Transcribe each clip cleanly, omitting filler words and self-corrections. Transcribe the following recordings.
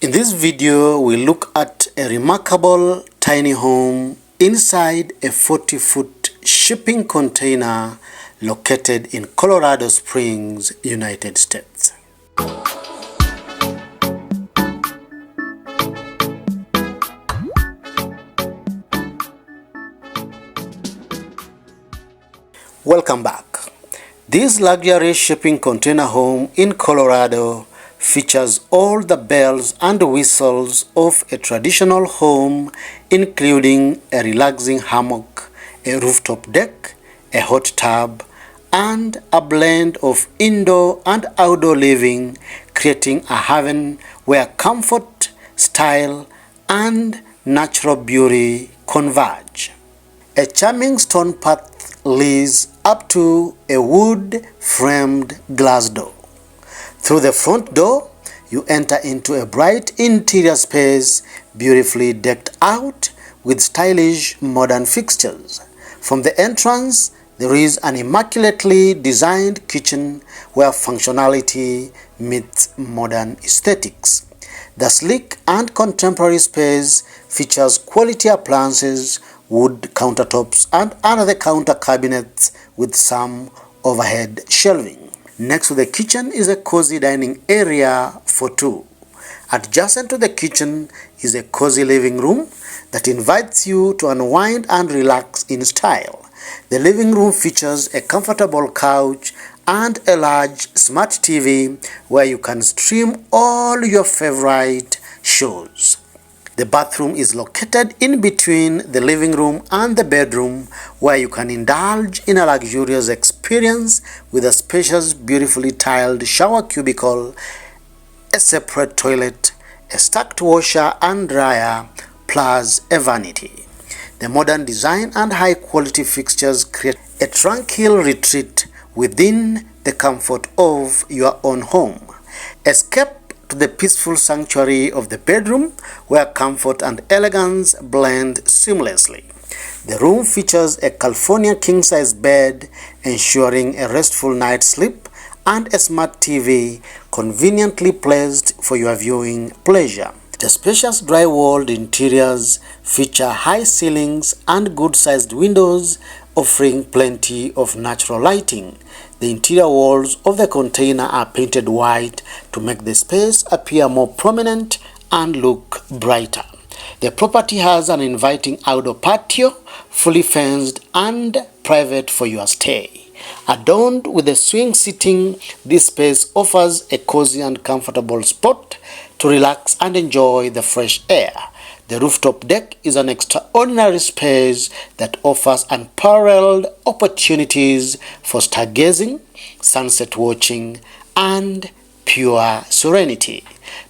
In this video, we look at a remarkable tiny home inside a 40-foot shipping container located in Colorado Springs, United States. Welcome back. This luxury shipping container home in Colorado features all the bells and whistles of a traditional home, including a relaxing hammock, a rooftop deck, a hot tub, and a blend of indoor and outdoor living, creating a haven where comfort, style, and natural beauty converge. A charming stone path leads up to a wood-framed glass door. Through the front door, you enter into a bright interior space beautifully decked out with stylish modern fixtures. From the entrance, there is an immaculately designed kitchen where functionality meets modern aesthetics. The sleek and contemporary space features quality appliances, wood countertops, and another counter cabinets with some overhead shelving. Next to the kitchen is a cozy dining area for two. Adjacent to the kitchen is a cozy living room that invites you to unwind and relax in style. The living room features a comfortable couch and a large smart TV where you can stream all your favorite shows. The bathroom is located in between the living room and the bedroom, where you can indulge in a luxurious experience with a spacious, beautifully tiled shower cubicle, a separate toilet, a stacked washer and dryer, plus a vanity. The modern design and high-quality fixtures create a tranquil retreat within the comfort of your own home. Escape to the peaceful sanctuary of the bedroom, where comfort and elegance blend seamlessly. The room features a California king-size bed, ensuring a restful night's sleep, and a smart TV conveniently placed for your viewing pleasure. The spacious dry-walled interiors feature high ceilings and good-sized windows, offering plenty of natural lighting. The interior walls of the container are painted white to make the space appear more prominent and look brighter. The property has an inviting outdoor patio, fully fenced and private for your stay. Adorned with a swing seating, this space offers a cozy and comfortable spot to relax and enjoy the fresh air. The rooftop deck is an extraordinary space that offers unparalleled opportunities for stargazing, sunset watching, and pure serenity.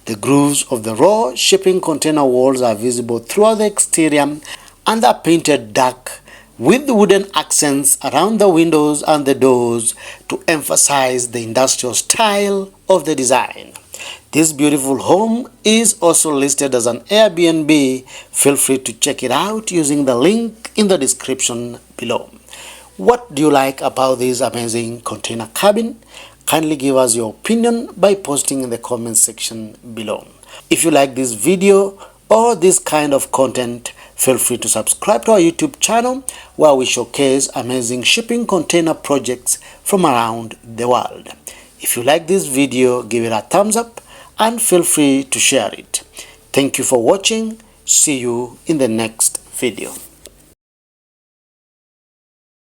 The grooves of the raw shipping container walls are visible throughout the exterior and are painted dark with wooden accents around the windows and the doors to emphasize the industrial style of the design. This beautiful home is also listed as an Airbnb. Feel free to check it out using the link in the description below. What do you like about this amazing container cabin? Kindly give us your opinion by posting in the comment section below. If you like this video or this kind of content, feel free to subscribe to our YouTube channel, where we showcase amazing shipping container projects from around the world. If you like this video, give it a thumbs up and feel free to share it. Thank you for watching. See you in the next video.